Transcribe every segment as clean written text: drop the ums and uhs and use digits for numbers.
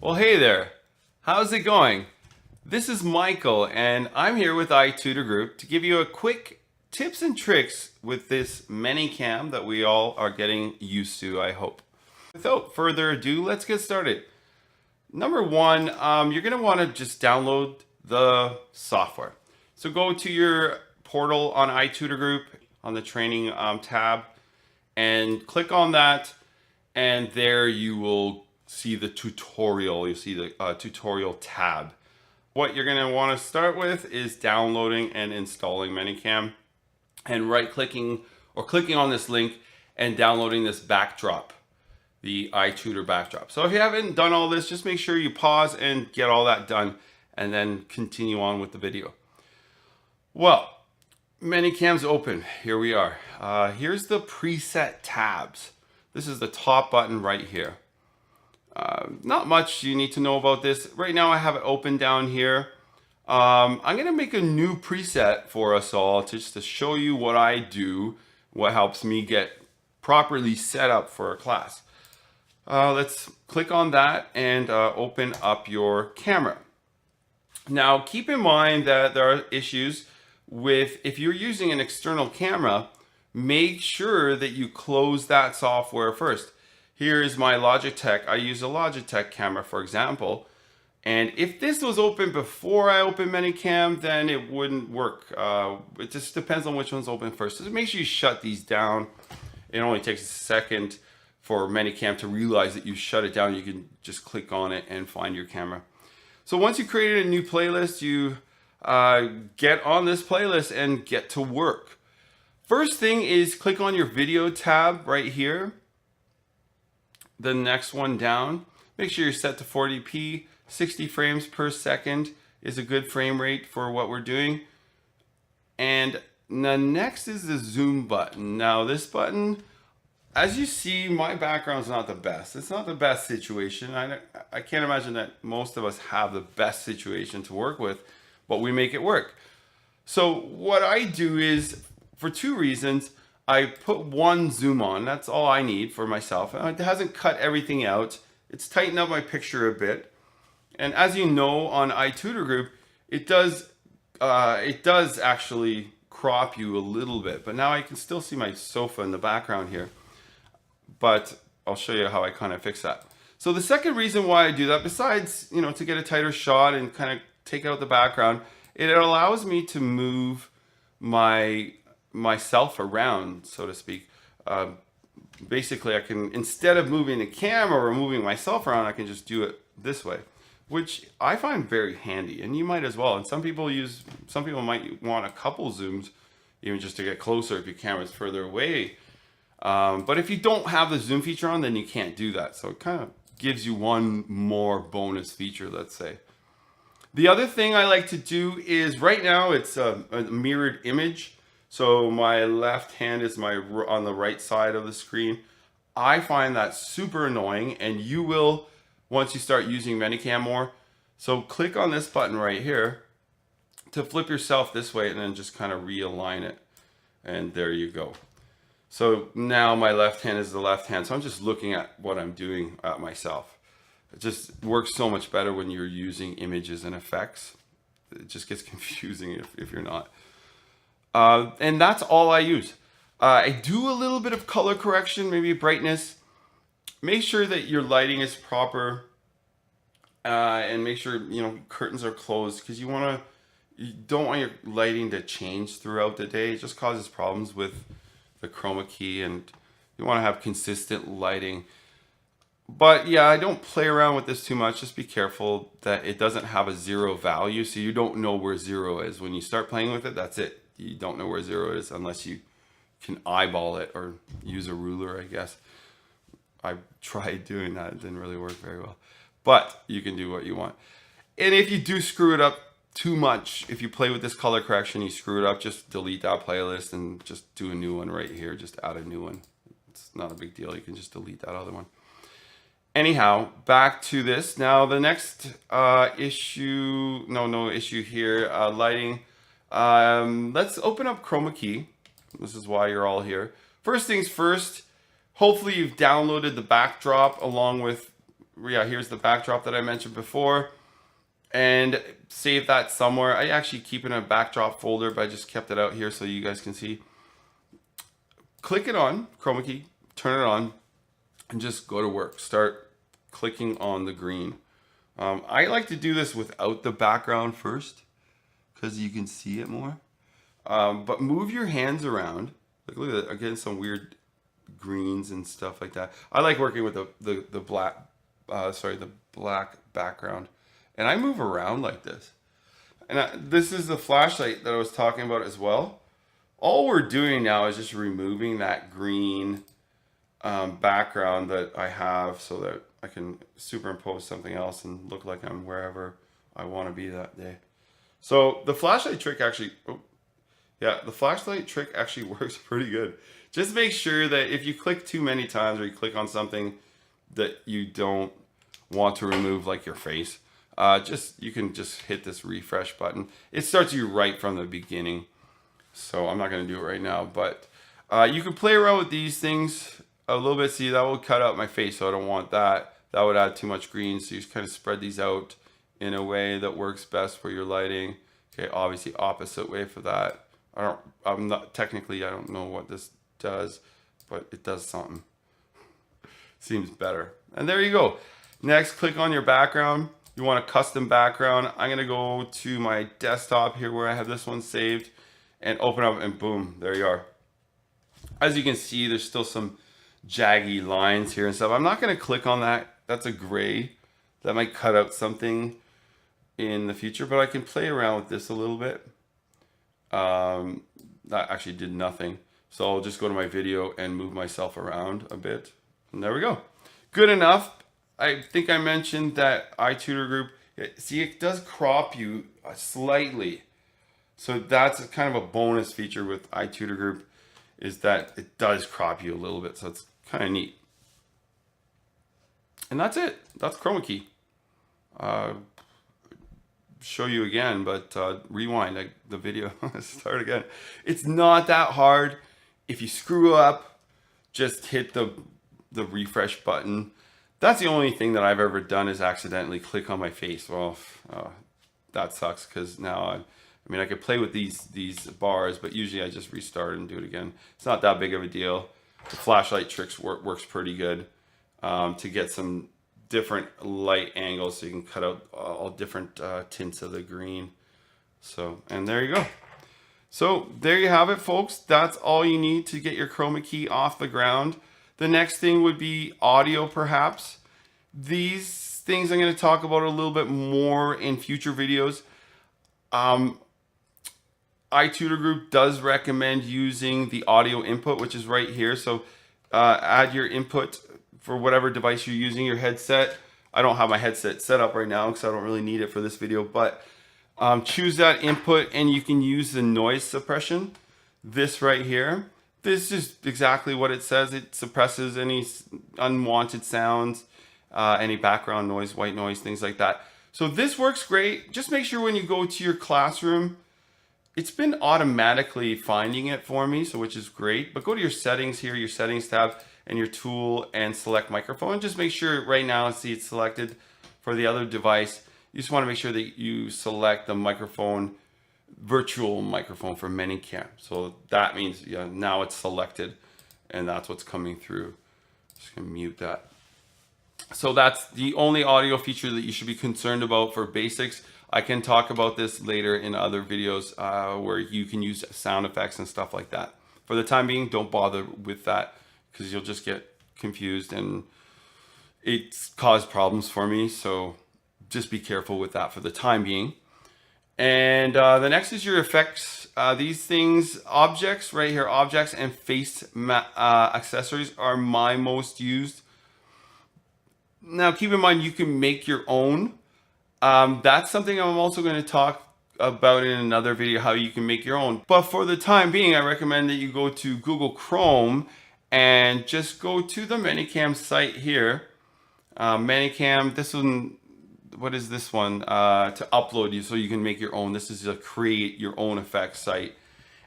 Well, hey there. How's it going? This is Michael, and I'm here with itutorGroup to give you a quick tips and tricks with this ManyCam that we all are getting used to, I hope. Without further ado, let's get started. Number one, you're going to want to just download the software. So go to your portal on itutorGroup on the training tab and click on that, and there you will see the tutorial. You'll see the tutorial tab. What you're going to want to start with is downloading and installing ManyCam, and right-clicking or clicking on this link and downloading this backdrop, the iTutor backdrop. So if you haven't done all this, just make sure you pause and get all that done, and then continue on with the video. Well, ManyCam's open. Here we are. Here's the preset tabs. This is the top button right here. Not much you need to know about this. Right now I have it open down here. I'm going to make a new preset for us all just to show you what I do, what helps me get properly set up for a class. Let's click on that and open up your camera. Now keep in mind that there are issues with, if you're using an external camera, make sure that you close that software first. Here is my Logitech. I use a Logitech camera, for example. And if this was open before I open ManyCam, then it wouldn't work. It just depends on which one's open first. So make sure you shut these down. It only takes a second for ManyCam to realize that you shut it down. You can just click on it and find your camera. So once you created a new playlist, you get on this playlist and get to work. First thing is click on your video tab right here. The next one down, make sure you're set to 40p. 60 frames per second is a good frame rate for what we're doing. And the next is the zoom button. Now this button, as you see, my background's not the best. It's not the best situation. I can't imagine that most of us have the best situation to work with, but we make it work. So what I do is, for two reasons, I put one zoom on. That's all I need for myself. It hasn't cut everything out. It's tightened up my picture a bit. And as you know, on itutorGroup, it does actually crop you a little bit. But now I can still see my sofa in the background here. But I'll show you how I kind of fix that. So the second reason why I do that, besides, to get a tighter shot and kind of take out the background, it allows me to move myself around, so to speak. Basically, I can, instead of moving the camera or moving myself around, I can just do it this way, which I find very handy, and you might as well. And some people might want a couple zooms, even just to get closer if your camera's further away. But if you don't have the zoom feature on, then you can't do that. So it kind of gives you one more bonus feature, let's say. The other thing I like to do is, right now it's a mirrored image. So my left hand is on the right side of the screen. I find that super annoying, and you will once you start using ManyCam more. So click on this button right here to flip yourself this way, and then just kind of realign it. And there you go. So now my left hand is the left hand. So I'm just looking at what I'm doing at myself. It just works so much better when you're using images and effects. It just gets confusing if you're not. And that's all I use. I do a little bit of color correction, maybe brightness. Make sure that your lighting is proper, and make sure curtains are closed, because you don't want your lighting to change throughout the day. It just causes problems with the Chroma Key, and you want to have consistent lighting. But yeah, I don't play around with this too much. Just be careful that it doesn't have a zero value, so you don't know where zero is. When you start playing with it, that's it. You don't know where zero is unless you can eyeball it or use a ruler, I guess. I tried doing that. It didn't really work very well. But you can do what you want. And if you do screw it up too much, if you play with this color correction, you screw it up, just delete that playlist and just do a new one right here. Just add a new one. It's not a big deal. You can just delete that other one. Anyhow, back to this. Now the next issue, no issue here, lighting. Let's open up Chroma Key. This is why you're all here. First things first, hopefully you've downloaded the backdrop along with yeah, here's the backdrop that I mentioned before, and save that somewhere. I actually keep it in a backdrop folder, but I just kept it out here so you guys can see. Click it on, Chroma Key, turn it on, and just go to work. Start clicking on the green. I like to do this without the background first because you can see it more. But move your hands around. Like, look at that, again, some weird greens and stuff like that. I like working with the black, the black background. And I move around like this. And this is the flashlight that I was talking about as well. All we're doing now is just removing that green background that I have so that I can superimpose something else and look like I'm wherever I want to be that day. So the flashlight trick actually, the flashlight trick actually works pretty good. Just make sure that if you click too many times or you click on something that you don't want to remove, like your face, you can just hit this refresh button. It starts you right from the beginning. So I'm not going to do it right now, but you can play around with these things a little bit. See, that will cut out my face, so I don't want that. That would add too much green, so you just kind of spread these out in a way that works best for your lighting. Okay, obviously opposite way for that. I don't know what this does, but it does something. Seems better. And there you go. Next, click on your background. You want a custom background. I'm gonna go to my desktop here where I have this one saved and open up, and boom, there you are. As you can see, there's still some jaggy lines here and stuff. I'm not gonna click on that. That's a gray. That might cut out something in the future, but I can play around with this a little bit. That actually did nothing. So I'll just go to my video and move myself around a bit. And there we go. Good enough. I think I mentioned that itutorGroup, see, it does crop you slightly. So that's kind of a bonus feature with itutorGroup, is that it does crop you a little bit. So it's kind of neat. And that's it. That's Chroma Key. Show you again, but rewind the video. Start again. It's not that hard. If you screw up, just hit the refresh button. That's the only thing that I've ever done is accidentally click on my face. Well, that sucks because now I could play with these bars, but usually I just restart and do it again. It's not that big of a deal. The flashlight tricks works pretty good to get some different light angles so you can cut out all different tints of the green. So, and there you go. So there you have it, folks. That's all you need to get your Chroma Key off the ground. The next thing would be audio, perhaps. These things I'm going to talk about a little bit more in future videos. itutorGroup does recommend using the audio input, which is right here. So add your input for whatever device you're using, your headset. I don't have my headset set up right now because I don't really need it for this video, but choose that input and you can use the noise suppression. This right here. This is exactly what it says. It suppresses any unwanted sounds, any background noise, white noise, things like that. So this works great. Just make sure when you go to your classroom, it's been automatically finding it for me, so which is great. But go to your settings here, your settings tab, and your tool, and select microphone. Just make sure right now, see it's selected for the other device. You just want to make sure that you select the microphone, virtual microphone for ManyCam. So that means now it's selected and that's what's coming through. Just gonna mute that. So that's the only audio feature that you should be concerned about for basics. I can talk about this later in other videos where you can use sound effects and stuff like that. For the time being, don't bother with that because you'll just get confused and it's caused problems for me. So just be careful with that for the time being. And the next is your effects. These things, objects right here, objects and face accessories are my most used. Now keep in mind you can make your own. That's something I'm also going to talk about in another video, how you can make your own. But for the time being, I recommend that you go to Google Chrome and just go to the ManyCam site here. ManyCam, this one, what is this one? To upload you so you can make your own. This is a create your own effects site.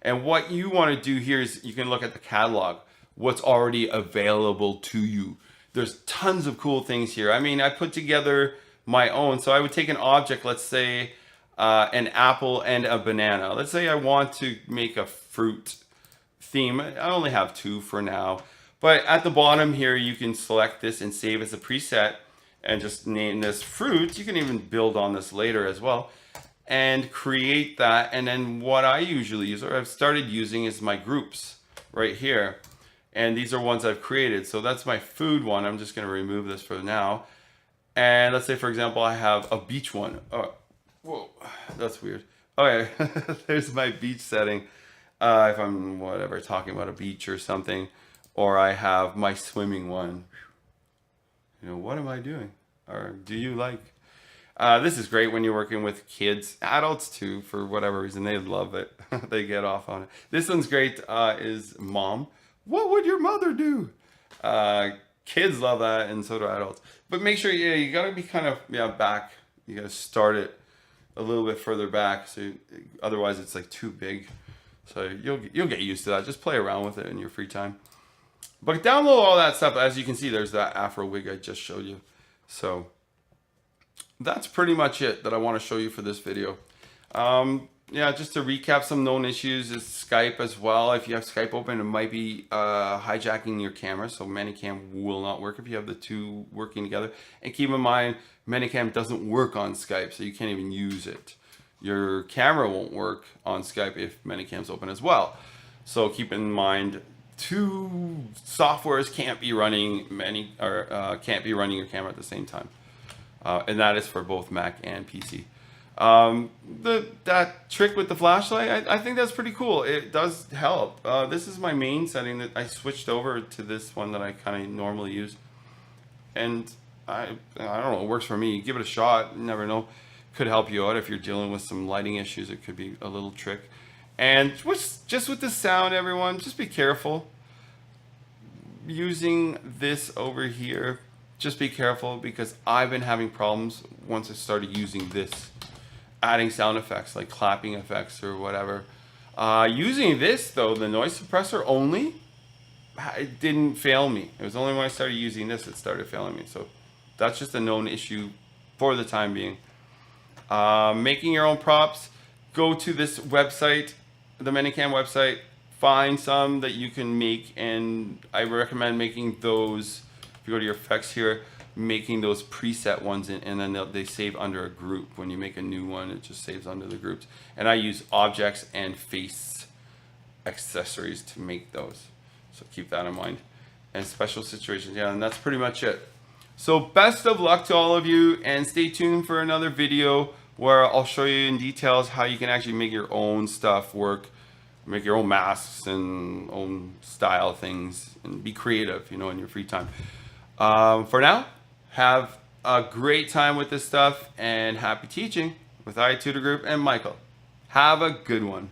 And what you want to do here is you can look at the catalog, what's already available to you. There's tons of cool things here. I mean, I put together my own. So I would take an object, let's say an apple and a banana. Let's say I want to make a fruit theme. I only have two for now. But at the bottom here, you can select this and save as a preset and just name this fruit. You can even build on this later as well and create that. And then what I usually use, or I've started using, is my groups right here. And these are ones I've created. So that's my food one. I'm just going to remove this for now. And let's say, for example, I have a beach one. Oh, whoa, that's weird. Okay, there's my beach setting. If I'm whatever talking about a beach or something, or I have my swimming one. You know, what am I doing? Or do you like? This is great when you're working with kids, adults too, for whatever reason. They love it. They get off on it. This one's great, is mom. What would your mother do? Kids love that, and so do adults. But make sure, yeah, you gotta be kind of, back. You gotta start it a little bit further back, so otherwise it's like too big. So you'll get used to that. Just play around with it in your free time. But download all that stuff. As you can see, there's that Afro wig I just showed you. So that's pretty much it that I want to show you for this video. Yeah, just to recap some known issues is Skype as well. If you have Skype open, it might be hijacking your camera. So ManyCam will not work if you have the two working together. And keep in mind, ManyCam doesn't work on Skype, so you can't even use it. Your camera won't work on Skype if ManyCam's open as well. So keep in mind, two softwares can't be running can't be running your camera at the same time. And that is for both Mac and PC. That trick with the flashlight, I think that's pretty cool. It does help. This is my main setting that I switched over to this one that I kind of normally use. And I don't know, it works for me. Give it a shot. You never know. Could help you out if you're dealing with some lighting issues. It could be a little trick. And just with the sound, everyone, just be careful. Using this over here, just be careful, because I've been having problems once I started using this. Adding sound effects like clapping effects or whatever. Using this though, the noise suppressor only, it didn't fail me. It was only when I started using this it started failing me. So that's just a known issue for the time being. Making your own props, go to this website, the ManyCam website, find some that you can make, and I recommend making those. If you go to your effects here, making those preset ones, and then they save under a group. When you make a new one, it just saves under the groups. And I use objects and face accessories to make those, so keep that in mind. And special situations, yeah, and that's pretty much it. So best of luck to all of you, and stay tuned for another video where I'll show you in details how you can actually make your own stuff work, make your own masks and own style things, and be creative, you know, in your free time. For now, have a great time with this stuff, and happy teaching with itutorGroup and Michael. Have a good one.